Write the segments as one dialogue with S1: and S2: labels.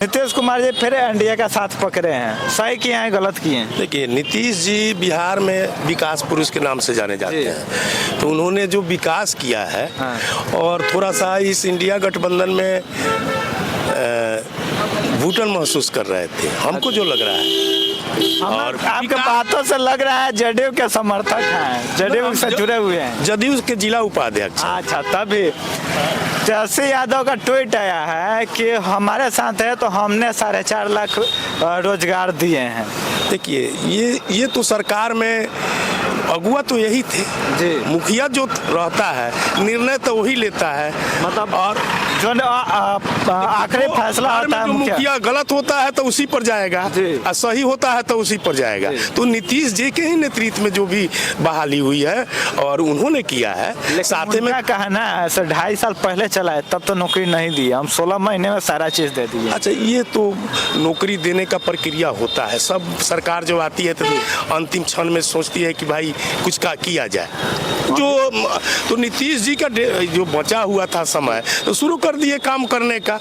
S1: नीतीश कुमार जी फिर एनडीए का साथ पकड़े हैं, सही किए हैं गलत किए हैं?
S2: देखिए, नीतीश जी बिहार में विकास पुरुष के नाम से जाने जाते हैं, तो उन्होंने जो विकास किया है और थोड़ा सा इस इंडिया गठबंधन में घुटन महसूस कर रहे थे, हमको जो लग रहा है।
S1: और आपके बातों से लग रहा है जदयू के समर्थक हैं, जदयू से जुड़े हुए हैं।
S2: जदयू के जिला उपाध्यक्ष।
S1: अच्छा, तभी तेजस्वी यादव का ट्वीट आया है कि हमारे साथ है तो हमने 4.5 लाख रोजगार दिए हैं।
S2: देखिए, ये तो सरकार में अगुआ तो यही थे
S1: जी।
S2: मुखिया जो रहता है निर्णय तो वही लेता है,
S1: मतलब
S2: और
S1: जो आखिरी फैसला होता है
S2: मुखिया गलत होता है तो उसी पर जाएगा और सही होता है तो उसी पर जाएगा। तो नीतीश जी के ही नेतृत्व में जो भी बहाली हुई है और उन्होंने किया है, साथ में
S1: कहना है 2.5 साल पहले चला है तब तो नौकरी नहीं दी, हम 16 महीने में सारा चीज दे दी।
S2: अच्छा, ये तो नौकरी देने का प्रक्रिया होता है, सब सरकार जो आती है तो अंतिम क्षण में सोचती है कि भाई कुछ का किया जाए। तो नीतीश जी का जो बचा हुआ था समय तो शुरू कर दिए काम करने का।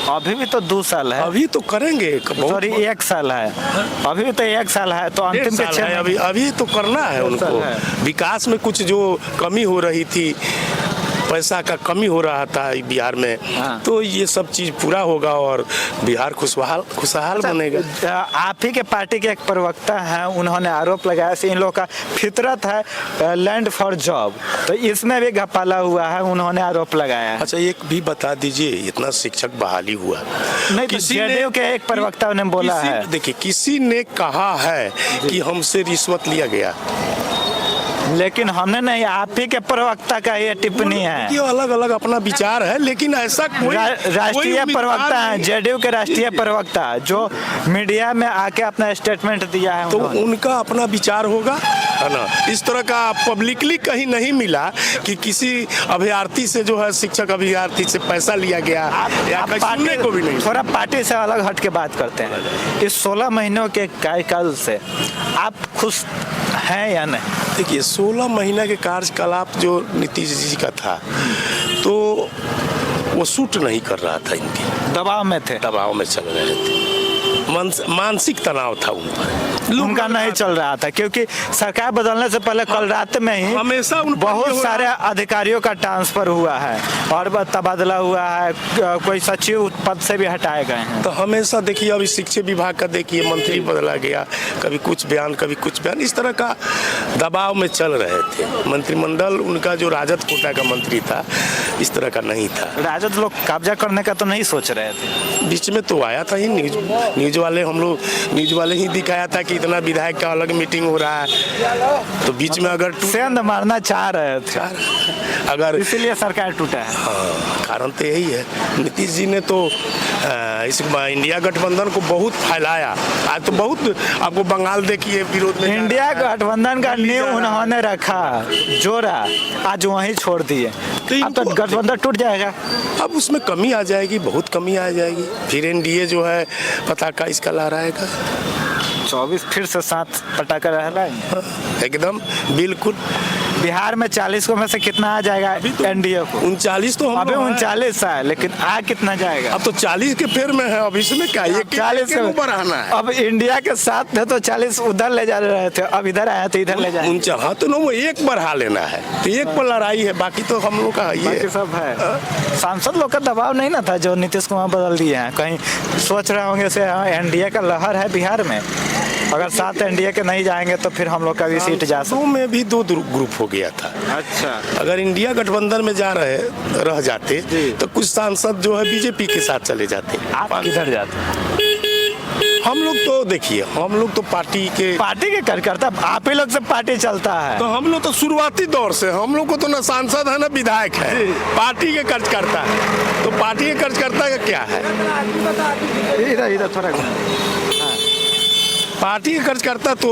S1: अभी भी तो 2 साल है,
S2: अभी तो करेंगे,
S1: सॉरी 1 साल है, अभी भी तो 1 साल है, तो अंतिम के 6
S2: अभी तो करना है उनको। विकास में कुछ जो कमी हो रही थी, पैसा का कमी हो रहा था बिहार में, तो ये सब चीज पूरा होगा और बिहार खुशहाल बनेगा।
S1: आप ही के पार्टी के एक प्रवक्ता हैं, उन्होंने आरोप लगाया कि इन लोगों का फितरत है लैंड फॉर जॉब, तो इसमें भी घपाला हुआ है, उन्होंने आरोप लगाया।
S2: अच्छा, एक भी बता दीजिए, इतना शिक्षक बहाली हुआ
S1: नहीं, किसी ने के एक प्रवक्ता ने बोला है।
S2: देखिए, किसी ने कहा है कि हमसे रिश्वत लिया गया,
S1: लेकिन हमने नहीं, आप ही के प्रवक्ता का ये टिप्पणी है।
S2: ये अलग अलग अपना विचार है, लेकिन ऐसा कोई
S1: राष्ट्रीय प्रवक्ता है, जेडीयू के राष्ट्रीय प्रवक्ता जो मीडिया में आके अपना स्टेटमेंट दिया है,
S2: तो उनका अपना विचार होगा, है ना। इस तरह का पब्लिकली कहीं नहीं मिला कि किसी अभ्यर्थी से जो है शिक्षक अभ्यर्थी से पैसा लिया गया, या सुनने को भी नहीं।
S1: थोड़ा पार्टी से अलग हट के बात करते हैं। इस 16 महीनों के कार्यकाल से आप खुश हैं या नहीं?
S2: देखिए, 16 महीना के कार्यकलाप जो नीतीश जी का था, तो वो सूट नहीं कर रहा था, इनके
S1: दबाव में थे,
S2: दबाव में चल रहे थे, मानसिक तनाव था
S1: उनका नहीं चल रहा था, क्योंकि सरकार बदलने से पहले कल रात में ही
S2: हमेशा
S1: बहुत सारे अधिकारियों का ट्रांसफर हुआ है और तबादला हुआ है, कोई सचिव पद से भी हटाए गए हैं।
S2: तो हमेशा देखिए, अभी शिक्षा विभाग का देखिए, मंत्री बदला गया, कभी कुछ बयान कभी कुछ बयान, इस तरह का दबाव में चल रहे थे। मंत्रिमंडल उनका जो राजद कोटा का मंत्री था, इस तरह का नहीं था।
S1: राजद लोग कब्जा करने का तो नहीं सोच रहे थे?
S2: बीच में तो आया था ही न्यूज वाले, हम लोग न्यूज वाले ही दिखाया था कि इतना विधायक का अलग मीटिंग हो रहा है, तो बीच में अगर
S1: सेंध मारना चाह रहे थे,
S2: अगर
S1: इसीलिए सरकार टूटा है।
S2: हाँ, कारण तो यही है। नीतीश जी ने तो इस इंडिया गठबंधन को बहुत फैलाया। आज तो बहुत आपको बंगाल देखिए विरोध में,
S1: इंडिया गठबंधन का नींव उन्होंने रखा, जोड़ा, आज वहीं छोड़ दिए, अब तो गठबंधन टूट जाएगा।
S2: अब उसमें कमी आ जाएगी, बहुत कमी आ जाएगी, फिर एनडीए जो है पताका इसका लहराएगा।
S1: 24 फिर से 7 पटाखा रहा है
S2: एकदम बिल्कुल।
S1: बिहार में 40 को में से कितना आ जाएगा एनडीए को?
S2: 39 तो
S1: अभी 39 है, लेकिन आ कितना जाएगा?
S2: अब तो 40 के फेर में है, अब इसमें क्या
S1: 40 के ऊपर आना है। अब इंडिया के साथ थे तो 40 उधर ले जा रहे थे, अब इधर आया तो इधर ले जाए।
S2: हाँ, तो वो एक बढ़ा लेना है, तो एक पर लड़ाई है, बाकी तो हम लोग का ये
S1: सब है। सांसद लोग का दबाव नहीं ना था जो नीतीश कुमार बदल दिए हैं, कहीं सोच रहे होंगे से एनडीए का लहर है बिहार में, अगर 7 एनडीए के नहीं जाएंगे तो फिर हम लोग का भी सीट जा सकते।
S2: में भी 2 ग्रुप हो गया था।
S1: अच्छा,
S2: अगर इंडिया गठबंधन में रह जाते तो कुछ सांसद जो है बीजेपी के साथ चले जाते।
S1: आप किधर जाते?
S2: हम लोग तो देखिए, हम लोग तो पार्टी के
S1: कार्यकर्ता, आप ही लोग से पार्टी चलता है,
S2: तो हम लोग तो शुरुआती दौर से, हम लोग को तो न सांसद है न विधायक है, पार्टी के कार्यकर्ता है। तो पार्टी के कार्यकर्ता का क्या है?
S1: इधर थोड़ा
S2: पार्टी का कार्यकर्ता तो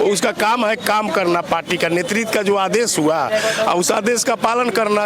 S2: उसका काम है काम करना, पार्टी का नेतृत्व का जो आदेश हुआ और उस आदेश का पालन करना,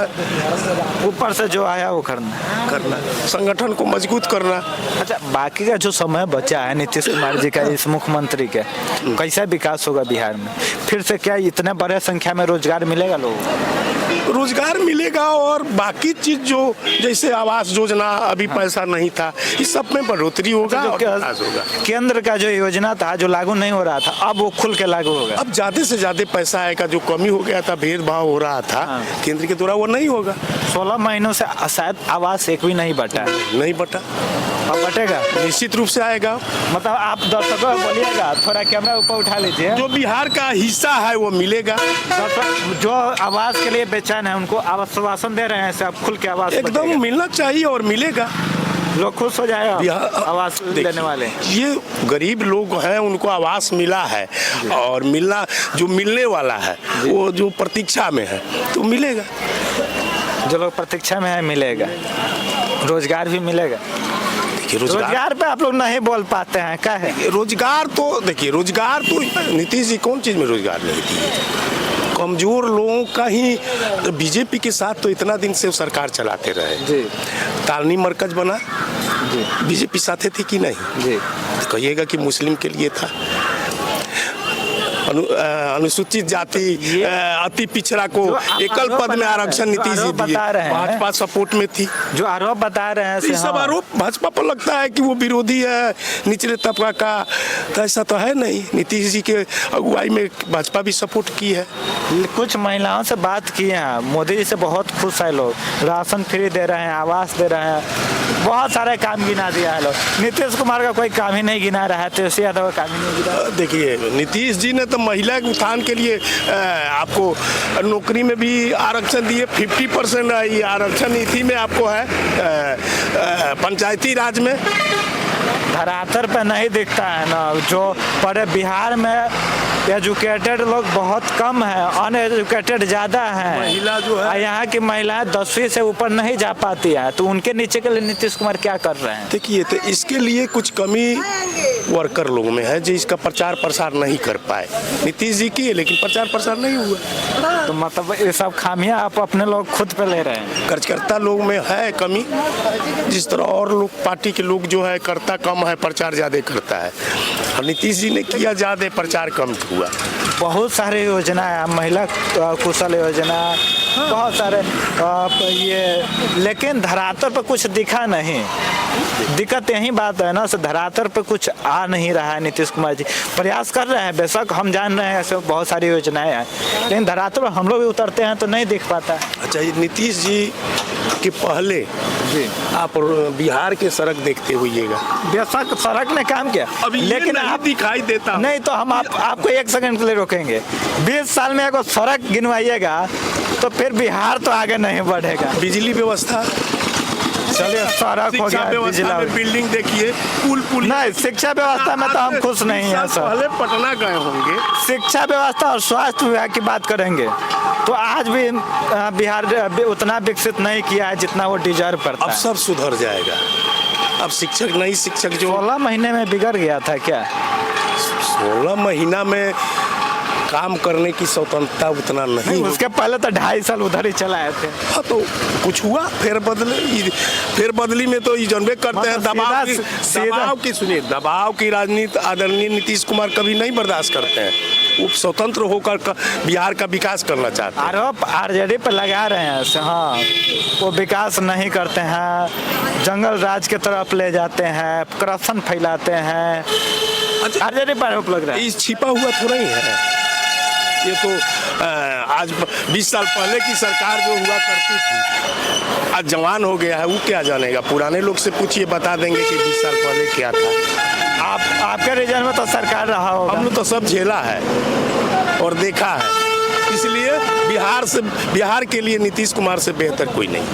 S1: ऊपर से जो आया वो करना,
S2: संगठन को मजबूत करना।
S1: अच्छा, बाकी का जो समय बचा है नीतीश कुमार जी का, इस मुख्यमंत्री के, कैसा विकास होगा बिहार में? फिर से क्या इतने बड़े संख्या में रोजगार मिलेगा लोगों को?
S2: रोजगार मिलेगा और बाकी चीज जो जैसे आवास योजना अभी पैसा नहीं था, इस सब में बढ़ोतरी होगा और विकास होगा।
S1: केंद्र का जो योजना था जो लागू नहीं हो रहा था, अब वो खुल के लागू होगा।
S2: अब ज्यादा से ज्यादा पैसा आएगा, जो कमी हो गया था, भेदभाव हो रहा था केंद्र के द्वारा, वो नहीं होगा।
S1: 16 महीनों से शायद आवास एक भी नहीं बटा है।
S2: नहीं बटा,
S1: अब बटेगा
S2: निश्चित रूप से आएगा।
S1: मतलब आप दर्शकों को बोलिएगा, थोड़ा कैमरा ऊपर उठा लीजिए।
S2: जो बिहार का हिस्सा है वो मिलेगा।
S1: दर्शक जो आवास के लिए बेचैन है उनको आवासन दे रहे हैं, सब खुल के आवास
S2: एकदम मिलना चाहिए और मिलेगा,
S1: लोग खुश हो जाएगा आवास देने वाले।
S2: ये गरीब लोग हैं, उनको आवास मिला है और मिलना जो मिलने वाला है वो जो प्रतीक्षा में है तो मिलेगा।
S1: जो लोग प्रतीक्षा में है मिलेगा, रोजगार भी मिलेगा। रोजगार पे आप लोग नहीं बोल पाते हैं, क्या है?
S2: रोजगार तो देखिए, रोजगार तो नीतीश जी कौन चीज में रोजगार नहीं दिए? कमजोर लोगों का ही, बीजेपी के साथ तो इतना दिन से सरकार चलाते रहे
S1: जी।
S2: तालनी मरकज बना
S1: जी।
S2: बीजेपी साथे थी कि नहीं?
S1: जी।
S2: तो कहिएगा कि मुस्लिम के लिए था। अनुसूचित जाति अति पिछड़ा को एकल पद में आरक्षण नीतीश जी दिए, भाजपा सपोर्ट में थी।
S1: जो आरोप बता रहे हैं,
S2: ये सब आरोप भाजपा पर लगता है कि वो विरोधी है निचले तबका का, तो ऐसा तो है नहीं। नीतीश जी के अगुवाई में भाजपा भी सपोर्ट की है।
S1: कुछ महिलाओं से बात की है, मोदी जी से बहुत खुश है लोग, राशन फ्री दे रहे हैं, आवास दे रहे हैं, बहुत सारे काम गिना दिया है लोग। नीतीश कुमार का कोई काम ही नहीं गिना रहा है, तेजस्वी यादव का काम ही नहीं गिना।
S2: देखिए, नीतीश जी ने तो महिला के उत्थान के लिए आपको नौकरी में भी आरक्षण दिए, 50% ये आरक्षण नीति में आपको है, पंचायती राज में
S1: धरातल पे नहीं दिखता है ना। जो पढ़े बिहार में एजुकेटेड लोग बहुत कम है, अनएजुकेटेड ज़्यादा है।
S2: महिला जो है,
S1: यहाँ की महिलाएं 10वीं से ऊपर नहीं जा पाती है, तो उनके नीचे के लिए नीतीश कुमार क्या कर रहे हैं?
S2: देखिए, तो इसके लिए कुछ कमी वर्कर लोगों में है जो इसका प्रचार प्रसार नहीं कर पाए। नीतीश जी की, लेकिन प्रचार प्रसार नहीं हुआ।
S1: तो मतलब ये सब खामियां आप अपने लोग खुद पे ले रहे हैं।
S2: कार्यकर्ता लोग में है कमी, जिस तरह और लोग पार्टी के लोग जो है करता कम है, प्रचार ज़्यादा करता है, और नीतीश जी ने किया ज़्यादा, प्रचार कम हुआ।
S1: बहुत सारे योजना है, महिला कुशल योजना, बहुत सारे ये, लेकिन धरातल पर कुछ दिखा नहीं। दिक्कत यही बात है ना, से धरातल पे कुछ आ नहीं रहा है। नीतीश कुमार जी प्रयास कर रहे हैं, बेशक हम जान रहे हैं ऐसे बहुत सारी योजनाएं हैं, लेकिन धरातल पर हम लोग भी उतरते हैं तो नहीं दिख पाता।
S2: अच्छा, ये नीतीश जी के पहले
S1: जी
S2: आप बिहार के सड़क देखते हुईएगा,
S1: बेशक सड़क ने काम किया,
S2: लेकिन आप दिखाई देता
S1: नहीं। तो हम आपको एक सेकंड के लिए रोकेंगे। 20 साल में अगर सड़क गिनवाइएगा तो फिर बिहार तो आगे नहीं बढ़ेगा।
S2: बिजली व्यवस्था,
S1: चलिए, सड़क हो गया,
S2: बिल्डिंग देखिए, पुल
S1: नहीं। शिक्षा व्यवस्था में तो हम खुश नहीं है सर।
S2: पहले पटना गए होंगे।
S1: शिक्षा व्यवस्था और स्वास्थ्य विभाग की बात करेंगे तो आज भी बिहार उतना विकसित नहीं किया है जितना वो डिजर्व करता है।
S2: अब सब सुधर जाएगा। अब शिक्षक, नई शिक्षक जो
S1: 16 महीने में बिगड़ गया था क्या?
S2: 16 महीना में काम करने की स्वतंत्रता उतना नहीं।
S1: उसके पहले तो 2.5 साल उधर ही चलाए थे।
S2: हाँ, तो कुछ हुआ, फिर बदली में तो ये जानबे करते हैं, दबाव की राजनीति आदरणीय नीतीश कुमार कभी नहीं बर्दाश्त करते हैं। वो स्वतंत्र होकर बिहार का विकास करना चाहते हैं।
S1: आरोप आरजेडी पर लगा रहे हैं, हाँ, वो विकास नहीं करते हैं, जंगल राज के तरफ ले जाते हैं, करप्शन फैलाते हैं। आरजेडी पर आरोप लग रहा है।
S2: इस छिपा हुआ थोड़ा ही है ये तो। आज 20 साल पहले की सरकार जो हुआ करती थी, आज जवान हो गया है, वो क्या जानेगा? पुराने लोग से पूछिए, बता देंगे कि 20 साल पहले क्या था।
S1: आपके रीजन में तो सरकार रहा होगा।
S2: हमने तो सब झेला है और देखा है, इसलिए बिहार के लिए नीतीश कुमार से बेहतर कोई नहीं।